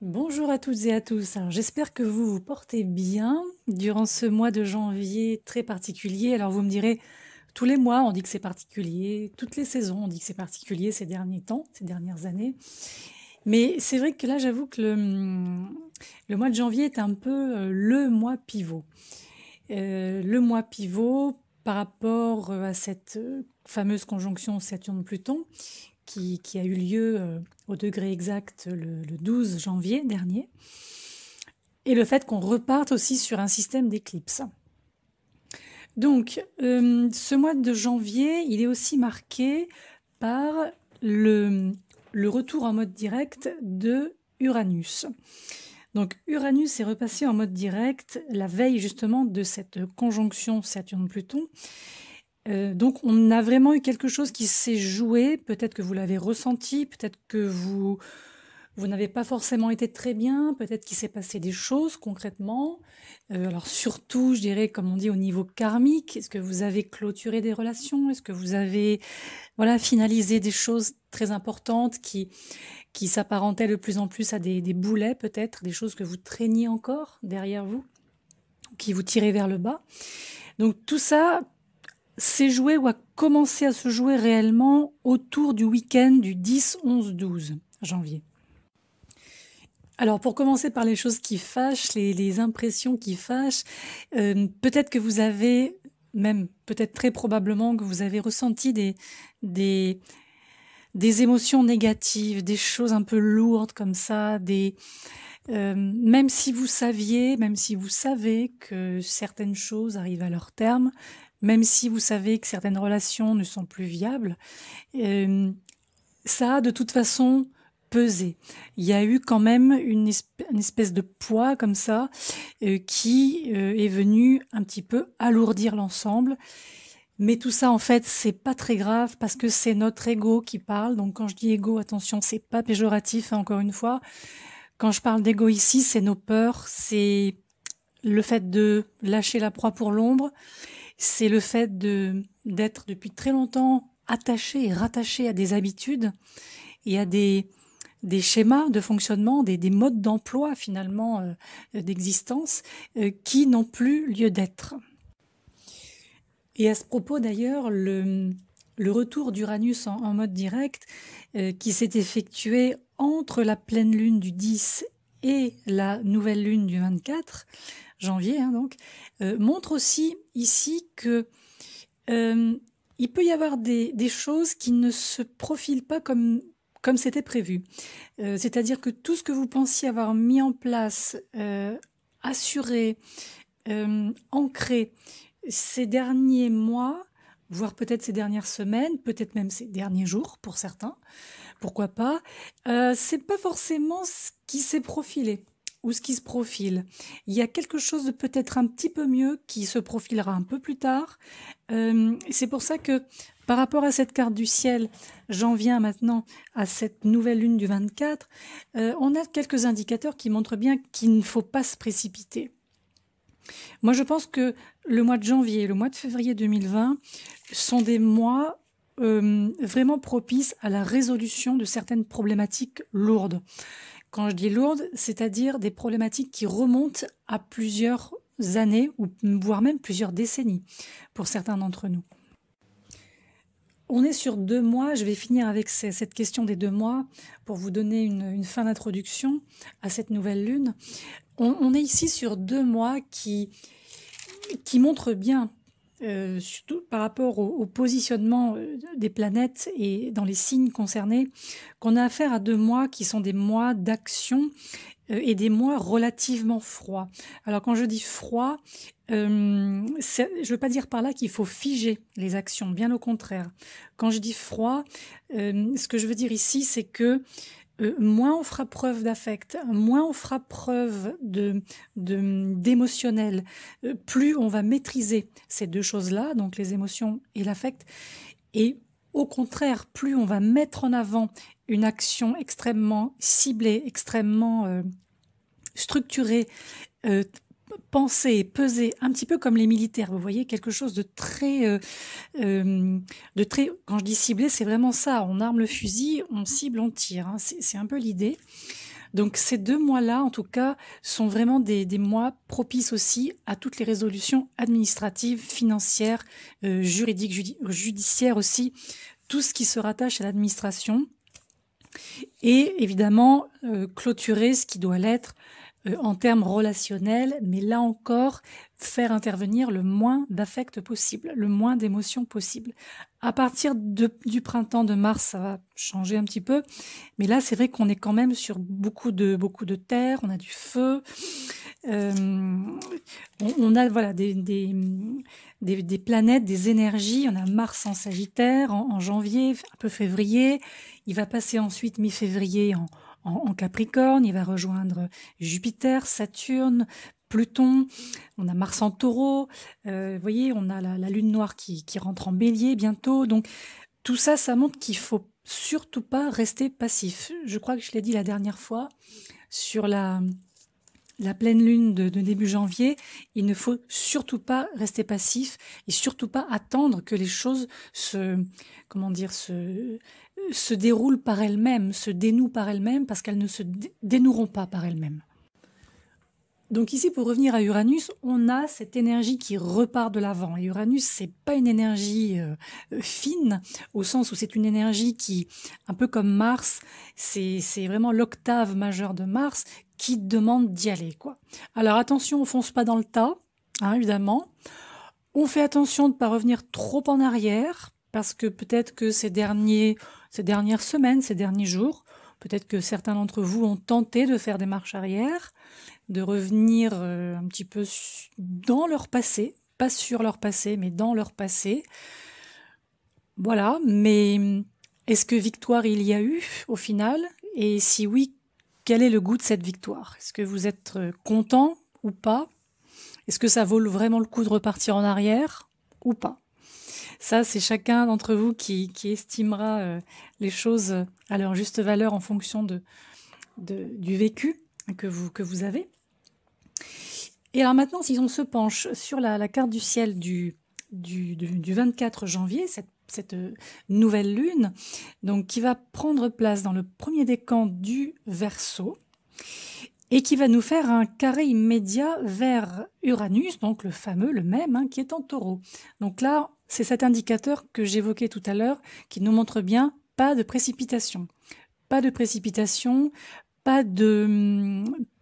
Bonjour à toutes et à tous. Alors, j'espère que vous vous portez bien durant ce mois de janvier très particulier. Alors vous me direz, tous les mois on dit que c'est particulier, toutes les saisons on dit que c'est particulier ces derniers temps, ces dernières années. Mais c'est vrai que là j'avoue que le mois de janvier est un peu le mois pivot. Le mois pivot par rapport à cette fameuse conjonction Saturne-Pluton qui a eu lieu au degré exact le 12 janvier dernier, et le fait qu'on reparte aussi sur un système d'éclipse. Donc, ce mois de janvier, il est aussi marqué par le retour en mode direct de Uranus. Donc Uranus est repassé en mode direct la veille justement de cette conjonction Saturne-Pluton. Donc on a vraiment eu quelque chose qui s'est joué, peut-être que vous l'avez ressenti, peut-être que vous n'avez pas forcément été très bien, peut-être qu'il s'est passé des choses concrètement. Alors surtout, je dirais, comme on dit, au niveau karmique, est-ce que vous avez clôturé des relations? Est-ce que vous avez finalisé des choses très importantes qui s'apparentaient de plus en plus à des boulets peut-être, des choses que vous traîniez encore derrière vous, qui vous tiraient vers le bas? Donc tout ça s'est joué ou a commencé à se jouer réellement autour du week-end du 10, 11, 12 janvier. Alors pour commencer par les choses qui fâchent, les impressions qui fâchent, peut-être que vous avez, même peut-être très probablement que vous avez ressenti des émotions négatives, des choses un peu lourdes comme ça, même si vous saviez, même si vous savez que certaines choses arrivent à leur terme, même si vous savez que certaines relations ne sont plus viables, ça a de toute façon pesé. Il y a eu quand même une espèce de poids comme ça qui est venu un petit peu alourdir l'ensemble. Mais tout ça, en fait, c'est pas très grave parce que c'est notre ego qui parle. Donc quand je dis ego, attention, c'est pas péjoratif, hein, encore une fois. Quand je parle d'ego ici, c'est nos peurs, c'est le fait de lâcher la proie pour l'ombre, c'est le fait d'être depuis très longtemps attaché et rattaché à des habitudes et à des schémas de fonctionnement, des modes d'emploi finalement d'existence qui n'ont plus lieu d'être. Et à ce propos d'ailleurs, le retour d'Uranus en mode direct qui s'est effectué entre la pleine lune du 10 et la nouvelle lune du 24 janvier, hein, donc, montre aussi ici que il peut y avoir des choses qui ne se profilent pas comme c'était prévu. C'est-à-dire que tout ce que vous pensiez avoir mis en place, assuré, ancré ces derniers mois, voire peut-être ces dernières semaines, peut-être même ces derniers jours pour certains, pourquoi pas, c'est pas forcément ce qui s'est profilé ou ce qui se profile. Il y a quelque chose de peut-être un petit peu mieux qui se profilera un peu plus tard. C'est pour ça que par rapport à cette carte du ciel, j'en viens maintenant à cette nouvelle lune du 24, on a quelques indicateurs qui montrent bien qu'il ne faut pas se précipiter. Moi, je pense que le mois de janvier et le mois de février 2020 sont des mois vraiment propices à la résolution de certaines problématiques lourdes. Quand je dis lourdes, c'est-à-dire des problématiques qui remontent à plusieurs années, ou voire même plusieurs décennies, pour certains d'entre nous. On est sur 2 mois, je vais finir avec cette question des 2 mois pour vous donner une fin d'introduction à cette nouvelle lune. On est ici sur 2 mois qui montrent bien, surtout par rapport au positionnement des planètes et dans les signes concernés, qu'on a affaire à 2 mois qui sont des mois d'action et des mois relativement froids. Alors quand je dis froid, je ne veux pas dire par là qu'il faut figer les actions, bien au contraire. Quand je dis froid, ce que je veux dire ici, c'est que moins on fera preuve d'affect, moins on fera preuve d'émotionnel, plus on va maîtriser ces deux choses-là, donc les émotions et l'affect, et au contraire, plus on va mettre en avant une action extrêmement ciblée, extrêmement structurée, pensée, pesée, un petit peu comme les militaires, vous voyez, quelque chose de très, quand je dis ciblé, c'est vraiment ça, on arme le fusil, on cible, on tire, hein. C'est un peu l'idée. Donc ces 2 mois-là, en tout cas, sont vraiment des mois propices aussi à toutes les résolutions administratives, financières, juridiques, judiciaires aussi, tout ce qui se rattache à l'administration. Et évidemment, clôturer ce qui doit l'être en termes relationnels, mais là encore, faire intervenir le moins d'affect possible, le moins d'émotions possible. À partir du printemps de mars, ça va changer un petit peu, mais là, c'est vrai qu'on est quand même sur beaucoup de terre, on a du feu, on a voilà des planètes, des énergies. On a Mars en Sagittaire en janvier, un peu février. Il va passer ensuite mi-février en Capricorne. Il va rejoindre Jupiter, Saturne, Pluton. On a Mars en Taureau. Vous voyez, on a la Lune noire qui rentre en Bélier bientôt. Donc tout ça, ça montre qu'il faut surtout pas rester passif. Je crois que je l'ai dit la dernière fois sur la pleine lune de début janvier, il ne faut surtout pas rester passif et surtout pas attendre que les choses se déroulent par elles-mêmes, se dénouent par elles-mêmes, parce qu'elles ne se dénoueront pas par elles-mêmes. Donc ici, pour revenir à Uranus, on a cette énergie qui repart de l'avant. Et Uranus, c'est pas une énergie fine, au sens où c'est une énergie qui, un peu comme Mars, c'est vraiment l'octave majeure de Mars qui demande d'y aller, quoi. Alors attention, on fonce pas dans le tas, hein, évidemment. On fait attention de ne pas revenir trop en arrière, parce que peut-être que ces dernières semaines, ces derniers jours, peut-être que certains d'entre vous ont tenté de faire des marches arrière, de revenir un petit peu dans leur passé, pas sur leur passé, mais dans leur passé. Voilà, mais est-ce que victoire il y a eu au final? Et si oui, quel est le goût de cette victoire? Est-ce que vous êtes content ou pas? Est-ce que ça vaut vraiment le coup de repartir en arrière ou pas? Ça, c'est chacun d'entre vous qui estimera les choses à leur juste valeur en fonction du vécu que vous avez. Et alors maintenant, si on se penche sur la carte du ciel du 24 janvier, cette nouvelle lune, donc qui va prendre place dans le premier décan du Verseau et qui va nous faire un carré immédiat vers Uranus, donc le fameux, le même, hein, qui est en Taureau. Donc là, c'est cet indicateur que j'évoquais tout à l'heure qui nous montre bien pas de précipitation. Pas de précipitation, il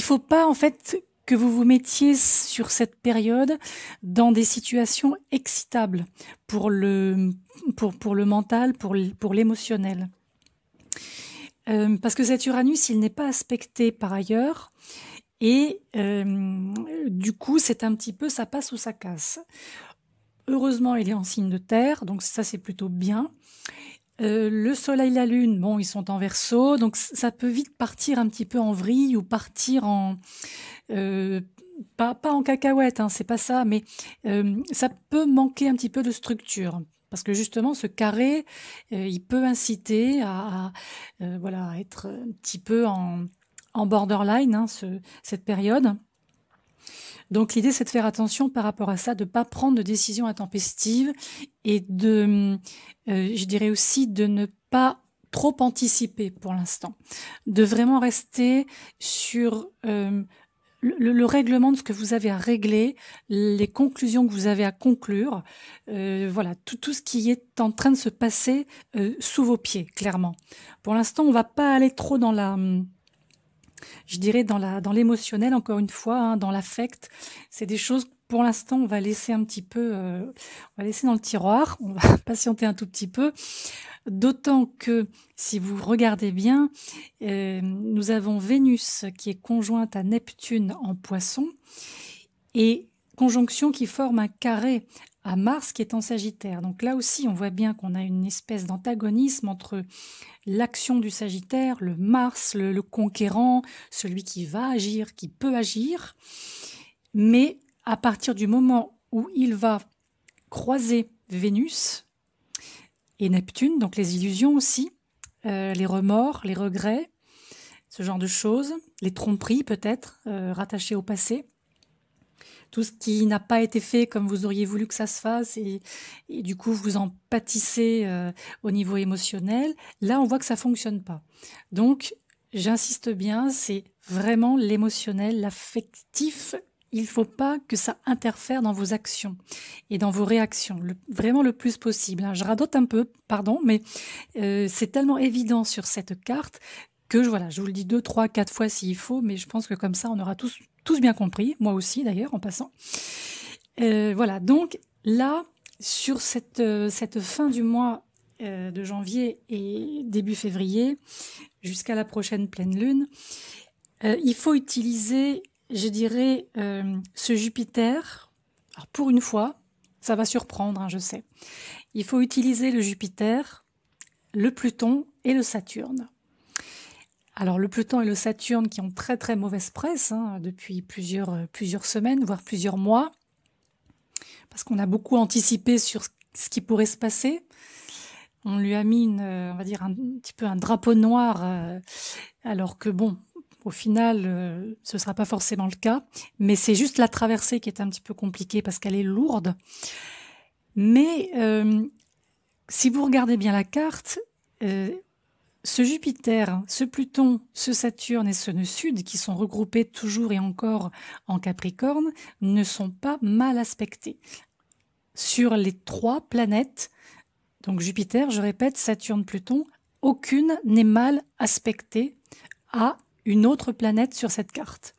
faut pas en fait que vous vous mettiez sur cette période dans des situations excitables pour le mental, pour l'émotionnel. Parce que cet Uranus, il n'est pas aspecté par ailleurs, et du coup, c'est un petit peu ça passe ou ça casse. Heureusement, il est en signe de terre, donc ça c'est plutôt bien. Le soleil, la lune, bon, ils sont en Verseau, donc ça peut vite partir un petit peu en vrille ou partir en pas en cacahuète, hein, c'est pas ça, mais ça peut manquer un petit peu de structure. Parce que justement, ce carré, il peut inciter à être un petit peu en borderline, hein, cette période. Donc l'idée, c'est de faire attention par rapport à ça, de ne pas prendre de décisions intempestives et je dirais aussi de ne pas trop anticiper pour l'instant, de vraiment rester sur le règlement de ce que vous avez à régler, les conclusions que vous avez à conclure, voilà, tout ce qui est en train de se passer sous vos pieds, clairement. Pour l'instant, on va pas aller trop dans je dirais dans l'émotionnel, encore une fois, hein, dans l'affect. C'est des choses, pour l'instant, on va laisser un petit peu, on va laisser dans le tiroir, on va patienter un tout petit peu. D'autant que, si vous regardez bien, nous avons Vénus qui est conjointe à Neptune en Poisson, et conjonction qui forme un carré à Mars qui est en Sagittaire. Donc là aussi, on voit bien qu'on a une espèce d'antagonisme entre l'action du Sagittaire, le Mars, le conquérant, celui qui va agir, qui peut agir. Mais à partir du moment où il va croiser Vénus et Neptune, donc les illusions aussi, les remords, les regrets, ce genre de choses, les tromperies peut-être, rattachées au passé, tout ce qui n'a pas été fait comme vous auriez voulu que ça se fasse, et du coup vous en pâtissez au niveau émotionnel, là on voit que ça fonctionne pas. Donc j'insiste bien, c'est vraiment l'émotionnel, l'affectif. Il ne faut pas que ça interfère dans vos actions et dans vos réactions, vraiment le plus possible, hein. Je radote un peu, pardon, mais c'est tellement évident sur cette carte que voilà, je vous le dis 2, 3, 4 fois s'il faut, mais je pense que comme ça, on aura tous bien compris, moi aussi d'ailleurs, en passant. Voilà, donc là, sur cette fin du mois de janvier et début février, jusqu'à la prochaine pleine lune, il faut utiliser, je dirais, ce Jupiter. Alors pour une fois, ça va surprendre, hein, je sais. Il faut utiliser le Jupiter, le Pluton et le Saturne. Alors le Pluton et le Saturne qui ont très très mauvaise presse, hein, depuis plusieurs semaines, voire plusieurs mois, parce qu'on a beaucoup anticipé sur ce qui pourrait se passer. On lui a mis on va dire un petit peu un drapeau noir, alors que bon, au final, ce ne sera pas forcément le cas. Mais c'est juste la traversée qui est un petit peu compliquée parce qu'elle est lourde. Mais si vous regardez bien la carte, ce Jupiter, ce Pluton, ce Saturne et ce nœud sud, qui sont regroupés toujours et encore en Capricorne, ne sont pas mal aspectés. Sur les 3 planètes, donc Jupiter, je répète, Saturne, Pluton, aucune n'est mal aspectée à une autre planète sur cette carte.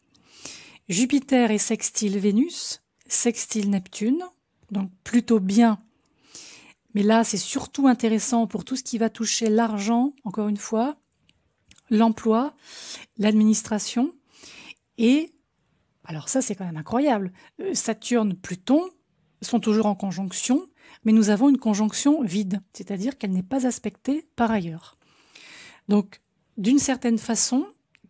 Jupiter est sextile Vénus, sextile Neptune, donc plutôt bien. Mais là, c'est surtout intéressant pour tout ce qui va toucher l'argent, encore une fois, l'emploi, l'administration. Et, alors ça, c'est quand même incroyable, Saturne, Pluton sont toujours en conjonction, mais nous avons une conjonction vide, c'est-à-dire qu'elle n'est pas aspectée par ailleurs. Donc, d'une certaine façon,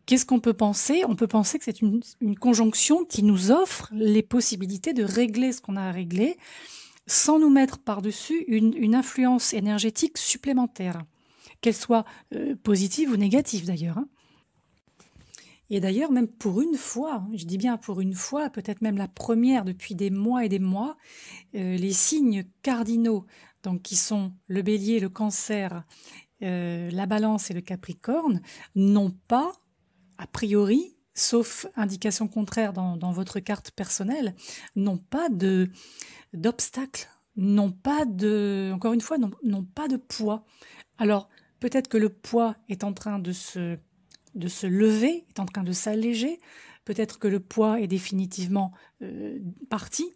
qu'est-ce qu'on peut penser? On peut penser que c'est une conjonction qui nous offre les possibilités de régler ce qu'on a à régler, sans nous mettre par-dessus une influence énergétique supplémentaire, qu'elle soit positive ou négative d'ailleurs, hein. Et d'ailleurs, même pour une fois, je dis bien pour une fois, peut-être même la première depuis des mois et des mois, les signes cardinaux, donc qui sont le Bélier, le Cancer, la Balance et le Capricorne, n'ont pas, a priori, sauf indication contraire dans votre carte personnelle, n'ont pas d'obstacles, encore une fois, n'ont pas de poids. Alors, peut-être que le poids est en train de se lever, est en train de s'alléger, peut-être que le poids est définitivement parti.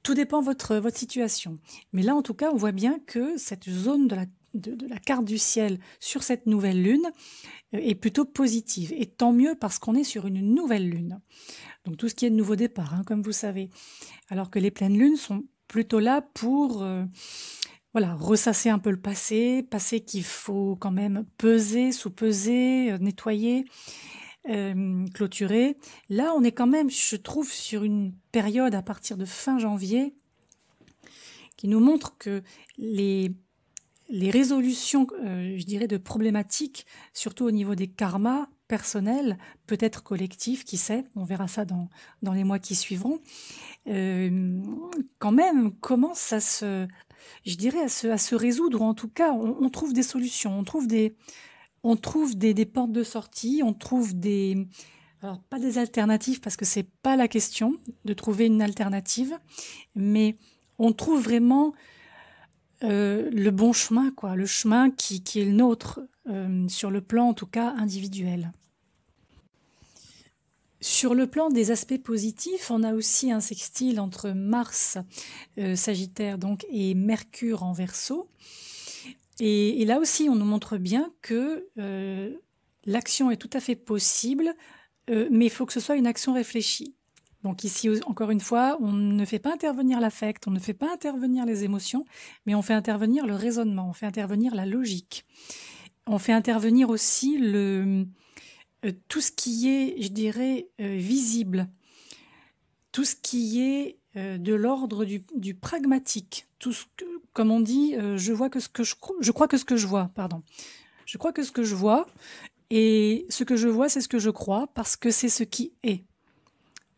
Tout dépend de votre situation. Mais là, en tout cas, on voit bien que cette zone de la carte du ciel sur cette nouvelle lune est plutôt positive. Et tant mieux parce qu'on est sur une nouvelle lune. Donc tout ce qui est de nouveau départ, hein, comme vous savez. Alors que les pleines lunes sont plutôt là pour voilà, ressasser un peu le passé qu'il faut quand même peser, sous-peser, nettoyer, clôturer. Là, on est quand même, je trouve, sur une période à partir de fin janvier qui nous montre que les résolutions, je dirais, de problématiques, surtout au niveau des karmas personnels, peut-être collectifs, qui sait, on verra ça dans les mois qui suivront, quand même commence à se résoudre, ou en tout cas, on trouve des solutions, on trouve des portes de sortie, on trouve alors pas des alternatives parce que c'est pas la question de trouver une alternative, mais on trouve vraiment le bon chemin, quoi, le chemin qui est le nôtre, sur le plan en tout cas individuel. Sur le plan des aspects positifs, on a aussi un sextile entre Mars, Sagittaire donc, et Mercure en Verseau. Et là aussi, on nous montre bien que l'action est tout à fait possible, mais il faut que ce soit une action réfléchie. Donc ici, encore une fois, on ne fait pas intervenir l'affect, on ne fait pas intervenir les émotions, mais on fait intervenir le raisonnement, on fait intervenir la logique. On fait intervenir aussi tout ce qui est, je dirais, visible, tout ce qui est de l'ordre du pragmatique, comme on dit, je crois que ce que je vois, pardon. Je crois que ce que je vois, et ce que je vois, c'est ce que je crois, parce que c'est ce qui est.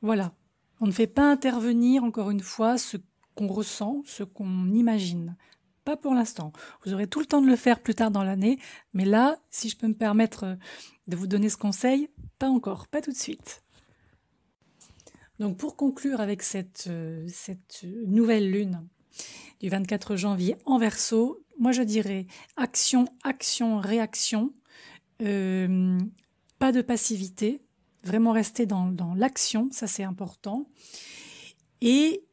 Voilà. On ne fait pas intervenir, encore une fois, ce qu'on ressent, ce qu'on imagine. pas pour l'instant. Vous aurez tout le temps de le faire plus tard dans l'année, mais là, si je peux me permettre de vous donner ce conseil, pas encore, pas tout de suite. Donc pour conclure avec cette nouvelle lune du 24 janvier en Verseau, moi je dirais action, action, réaction, pas de passivité, vraiment rester dans l'action, ça c'est important. Et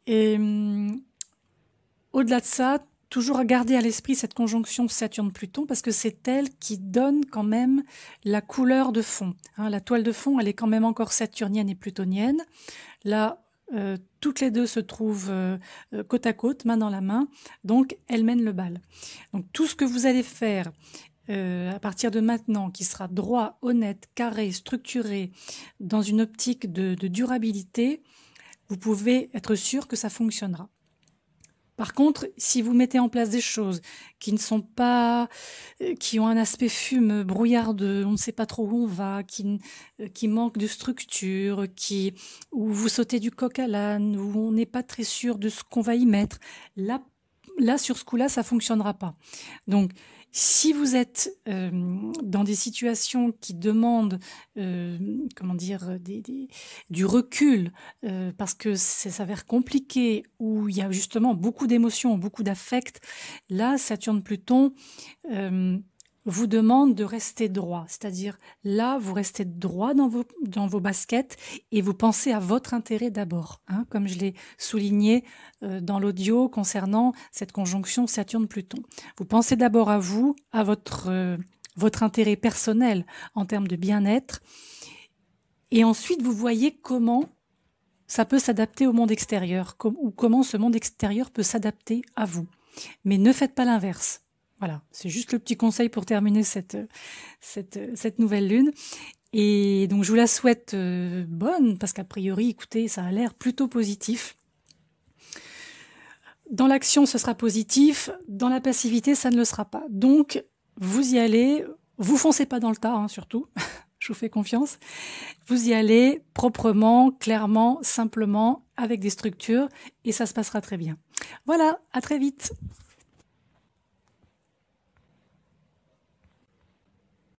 au-delà de ça, toujours garder à l'esprit cette conjonction Saturne-Pluton parce que c'est elle qui donne quand même la couleur de fond. Hein, la toile de fond, elle est quand même encore saturnienne et plutonienne. Là, toutes les deux se trouvent côte à côte, main dans la main, donc elles mènent le bal. Donc tout ce que vous allez faire à partir de maintenant, qui sera droit, honnête, carré, structuré, dans une optique de durabilité, vous pouvez être sûr que ça fonctionnera. Par contre, si vous mettez en place des choses qui ne sont pas, qui ont un aspect fume, brouillardeux, on ne sait pas trop où on va, qui manquent de structure, où vous sautez du coq à l'âne, où on n'est pas très sûr de ce qu'on va y mettre, là sur ce coup-là, ça fonctionnera pas. Donc, si vous êtes dans des situations qui demandent, comment dire, du recul, parce que ça s'avère compliqué, où il y a justement beaucoup d'émotions, beaucoup d'affects, là, Saturne-Pluton vous demande de rester droit. C'est-à-dire, là, vous restez droit dans vos baskets et vous pensez à votre intérêt d'abord, hein, comme je l'ai souligné dans l'audio concernant cette conjonction Saturne-Pluton. Vous pensez d'abord à vous, à votre intérêt personnel en termes de bien-être, et ensuite vous voyez comment ça peut s'adapter au monde extérieur, ou comment ce monde extérieur peut s'adapter à vous. Mais ne faites pas l'inverse. Voilà, c'est juste le petit conseil pour terminer cette nouvelle lune. Et donc je vous la souhaite bonne, parce qu'a priori, écoutez, ça a l'air plutôt positif. Dans l'action, ce sera positif. Dans la passivité, ça ne le sera pas. Donc, vous y allez. Vous foncez pas dans le tas, hein, surtout. Je vous fais confiance. Vous y allez proprement, clairement, simplement, avec des structures, et ça se passera très bien. Voilà, à très vite.